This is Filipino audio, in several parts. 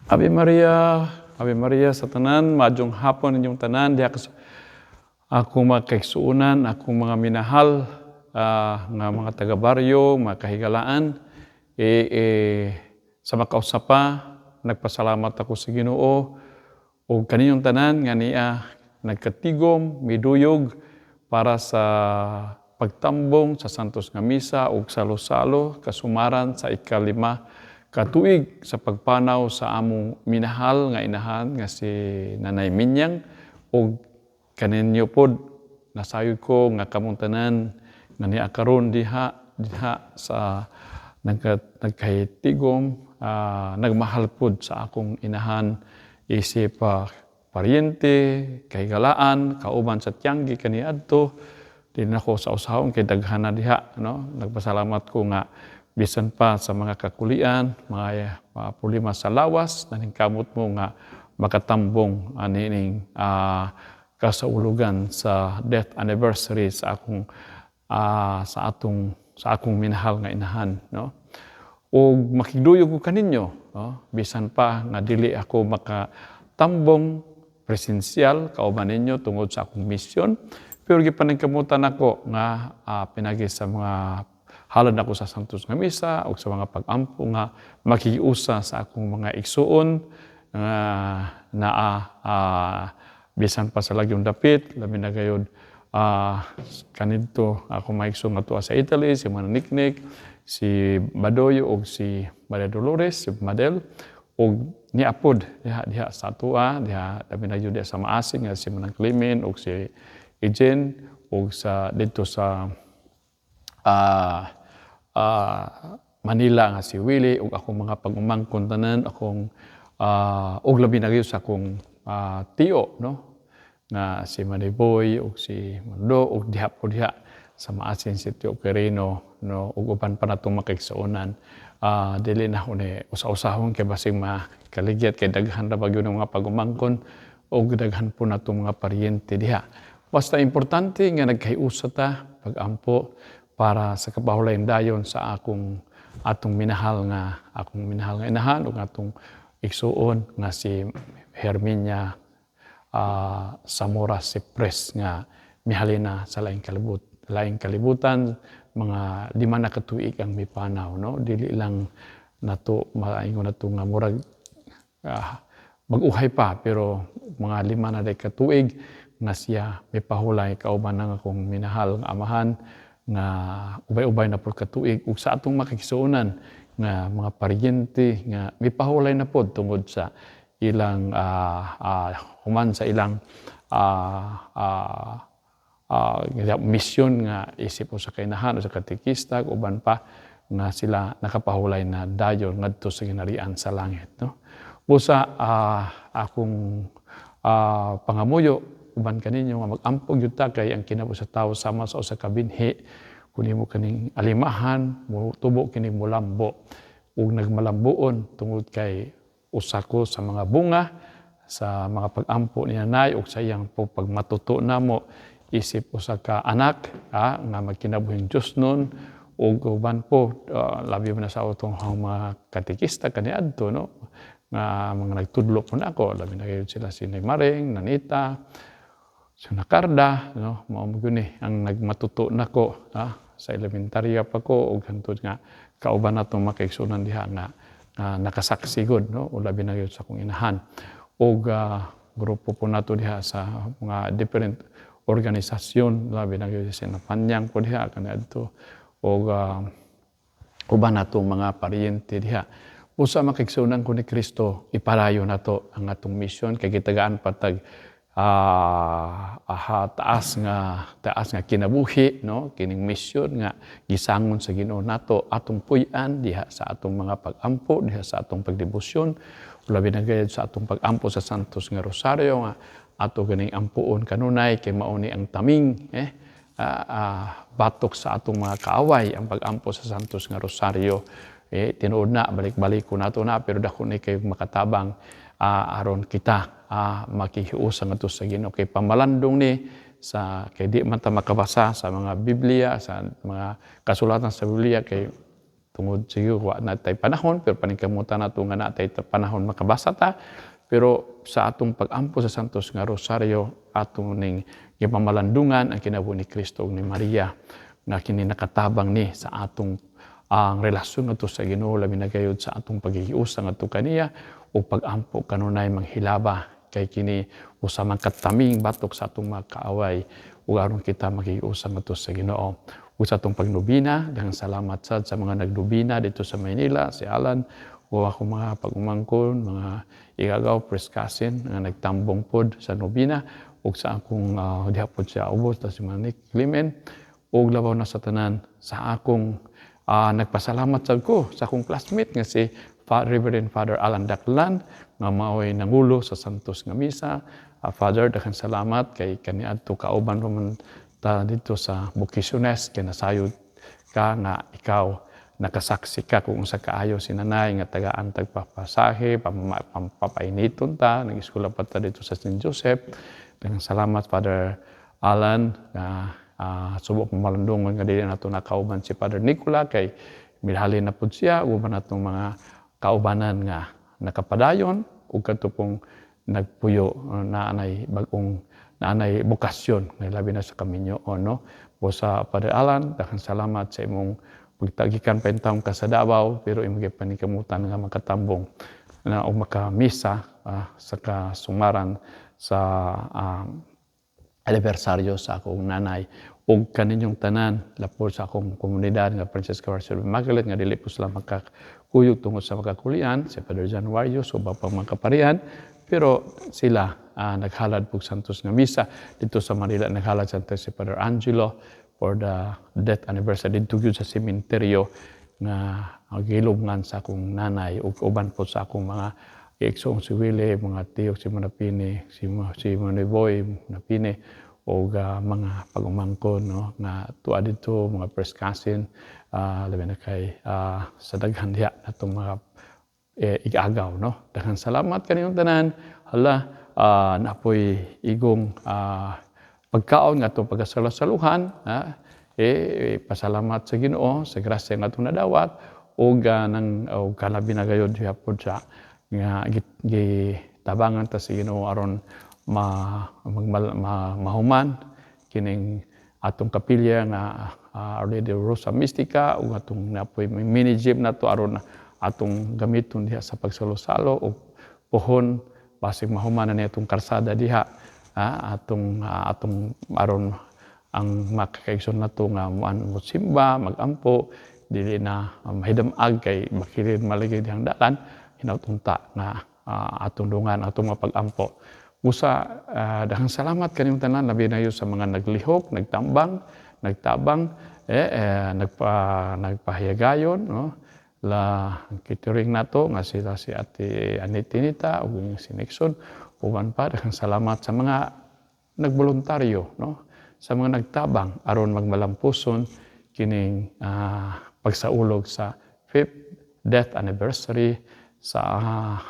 Ave Maria sa tanan, maadjong hapon inyong tanan, diha akong mga kaigsuonan, akong mga minahal nga mga taga-baryo, mga kahigalaan. Sa makausapa, nagpasalamat ako sa Ginoo o kaninyong tanan nga niya nagkatigom, miduyog para sa pagtambong sa Santos nga Misa ug salo-salo kasumaran sa ikalima katuig sa pagpanaw sa among minahal nga inahan nga si Nanay Minyang ug kaninyo pod nasayod ko nga kamong tanan nga niya karon diha sa nagkahitigom nagmahal pod sa akong inahan isip paryente, kahigalaan, kauban sa tiyanggi kaniadto din ako sa usahon kay daghan na diha no. Nagpasalamat ko nga bisan pa sa mga kakulian, mga problema sa lawas, naningkamot mo nga makatambong anining kasaulugan sa death anniversary sa akong minahal nga inahan no. O makigduyog ko kaninyo no, bisan pa nga dili ako makatambong presensyal kauban ninyo tungod sa akong misyon, pero gipaningkamutan ako nga pinagi sa mga halad ako sa Santos nga Misa o sa mga pag-ampo nga makiusa sa akong mga igsuon bisan pa sa lagyong dapit, labi na gayud kanidto ako maigsoon nga tuwa sa Italy, si Mananiknik, si Badoyo o si Maria Dolores, si Madel o niapod diha sa tuwa, diha labi na gayud sa maasing nga si Manang Clemen o si Ejen o sa dito sa Manila nga si Willie ug akong mga pag-umangkon tanan akong ug labi na gayud sa akong tiyo no nga si Maniboy ug si Mando ug diha sa maasin si Tio Quirino no ug uban pa natong makaigsuonan dili na ni usa-usahon kay basing makaligya kay daghan ra bagyo ng mga pag-umangkon ug daghan po natong mga paryente diha. Basta importante nga nagkahiusa ta pag-ampo para sa kapahulayan dayon sa atong minahal nga inahan ug atong igsuon nga si Herminia Zamora Cipres nga mihalina sa laing kalibutan mga 5 na katuig ang mipanaw no, dili lang nato maingon nato nga murag mag-uhay pa pero mga 5 na day katuig nga siya mipahulay kauban ng akong minahal nga amahan nga ubay-ubay na pod katuig ug sa atong makigsuonan nga mga paryente nga mipahulay na pod tungod sa ilang human sa ilang misyon nga isip o sa kainahan o sa katekista uban pa nga sila nakapahulay na dayon ngadto sa ginharian sa langit no. Busa akong pangamuyo uban kaninyo nga mag-ampog yun ta kay ang kinabuhi sa tao sama sa usa ka binhi kunin mo kaning alimahan tubo kining mulambo ug nagmalambuon tungod kay usa ko sa mga bunga sa mga pag-ampo ni nanay ug sa iyang pagmatuto namo isip usa ka anak nga magkinabuhing Dios nun ug uban po labi na sa utong mga katekista kaniadto no nga mga nagtudlo po na ako labi na sila si Maring, Nanita, si Nakarda no mao gyud ang nagmatuto nako sa elementarya pa ko ug hangtod nga kauban natong makaigsuonan diha nga nakasaksi gud no o labi na gyud sa akong inahan ug grupo po nato diha sa mga different organisasyon labi na gyud sa Napanyang po diha kaniadto ug uban natong mga paryente diha usa makaigsuonan ko ni Kristo ipalayo nato ang atong misyon kay gitagaan patag taas nga kinabuhi no kining misyon nga gisangon sa Ginoo nato atong puy-an diha sa atong mga pag-ampo diha sa atong pagdebosyon labi na gayud sa atong pag-ampo sa Santos nga Rosario nga ato ganing ampuon kanunay kay mao ni ang taming batok sa atong mga kaaway ang pag-ampo sa Santos nga Rosario tinuod na balik-balik ko nato na pero dako ni kay makatabang aron kita makihiusa ngadto sa Ginoo kay pamalandong ni sa kay di man ta makabasa sa mga Biblia sa mga kasulatan sa Biblia kay tungod siguro wa natay panahon pero paningkamutan nato nga natay panahon makabasa ta. Pero sa atong pag-ampo sa Santos nga Rosario atong ning gipamalandungan ang kinabuhi ni Kristo ug ni Maria nga kini nakatabang ni sa atong ang relasyon ngadto sa Ginoo labi na gayud sa atong paghihiusa ngadto kaniya ug pag-ampo kanunay manghilaba kay kini usa man kataming batok sa atong mga kaaway ug aron kita maghiusa ngadto sa Ginoo. Ug sa atong pagnubina, daghang salamat sad sa mga nagnubina dito sa Maynila, si Alan, o ako mga pag-umangkon, mga igagaw, preskasin, nga nagtambong pod sa nubina, ug sa akong diha pod siya ubos, ta si Manik Climen, ug labaw na sa tanan sa akong nagpasalamat sad ko sa akong classmate nga si Reverend Father Alan Daklan, nga mao'y nangulo sa Santos nga Misa. Father, daghang salamat kay kaniadto kauban man ta dito sa Bukisyones kay nasayod ka nga ikaw nakasaksi ka kung unsa kaayo si nanay nga tagaan tagpapasahe papainiton ta nag-eskwela pa ta dito sa St. Joseph. Daghang salamat Father Alan nga subok malandungon nga dili nato nakauban si Father Nicola kay milhalin na pud siya uban natong mga kaubanan nga nakapadayon ug kadto pong nagpuyo naanay bag-ong naanay bukasyon nga labi na sa kaminyo no. O sa Father Alan, daghang salamat sa imong pagtagikan pa intawong ka sa Davao pero imong panikamutan nga makatambong na og makamisa sa kasumaran sa anibersaryo sa akong nanay ug kaninyong tanan lapor sa akong komunidad nga Francesca Marcelo Magalit nga dili po sila makakuyog tungod sa makakulian si Father Januario so pang makaparian pero sila naghalad po Santos nga Misa dito sa Manila. Naghalad sa si Father Angelo for the death anniversary dito sa sementeryo nga gilubngan sa akong nanay ug uban po sa akong mga iksong si Willie, mga tiyok si Manapini, si Maniboy Manapini ug mga pag-umangkon no nga tuwa dito mga first cousin labi na kay sa daghan diha natong mga igagaw no. Daghang salamat kaniyong tanan. Hala napoy igong pagkaon nga itong pagkasalasaluhan, pasalamat sa Ginoo sa grasya nga itong nadawat, o kalabi na gayod hapon siya, nga gitabangan ta sa Ginoo aron mahuman, kining atong kapilya nga Our Lady Rosa Mystica, o atong napoy mini gym na to aron atong gamiton diha sa pagsalo-salo, o pohon, basig mahuman na itong karsada diha atong aron ang makakaigsoon nato nga simba magampo dili na mahidamag kay makilid maligid dihang dalan hinautunta na atong dungan atong mapag-ampo. Usa daghang salamat kaniyong tanan labi na sa mga naglihok, nagtabang nagpahiyagayon no. La kituring nato nga sila si Ate Anitinita ug si Nixon uban pa daghang salamat sa mga nagboluntaryo no sa mga nagtabang aron magmalampuson kining pagsaulog sa 5th death anniversary sa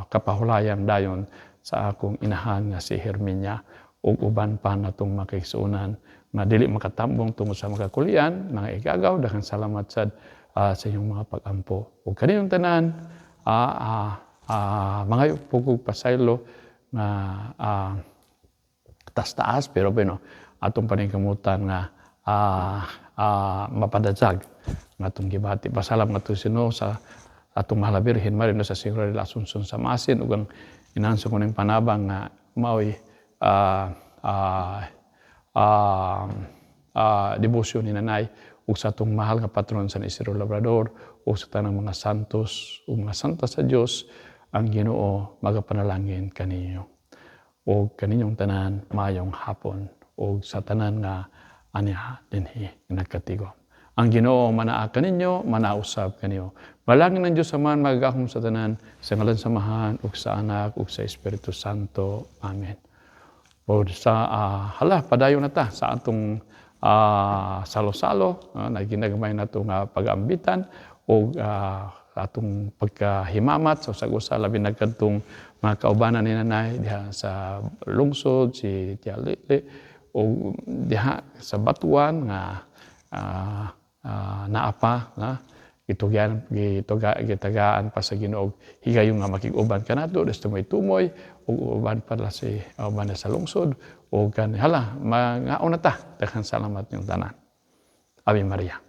kapahulayan dayon sa akong inahan nga si Herminia ug uban pa natong makaigsuonan nga dili makatambong tungod sa makakulian mga igagaw. Daghang salamat sad sa inyong mga pag-ampo. Ug kaniyong tanan, mga pugog pasaylo nga taas-taas, pero atong paningkamutan nga mapadadsag nga atong gibati. Pasalam nga ito sino sa atong Mahal na Birhen Maria sa Sagrada de la Asunción sa Masin ug ang inanso ko ng panabang nga mao'y debosyon ni nanay ug sa atong mahal nga patron San Isidro Labrador ug sa tanang mga santos ug mga santa sa Dios ang Ginoo magapanalangin kaninyo ug kaninyong tanan maayong hapon ug sa tanan nga aniha dinhi nagkatigom. Ang Ginoo manaa kaninyo, manausab kaniyo. Malangin ng Dios Ama magagahom sa tanan sa ngalan sa Amahan ug sa Anak ug sa Espiritu Santo. Amen. O sa padayon na ta sa atong salo-salo na ginagamay nato nga pag-ambitan o atong pagkahimamat sa usag-usa labi na kadtong mga kaubanan ni nanay diha sa lungsod si Tia Lili o diha sa Batuan nga naapa na gitagaan pa sa Ginoo higayon nga makig-uban kanato desto may tumoy ug uban pala si uban na sa lungsod o kan hala mangaon na ta daghang salamat yung tanan. Ave Maria.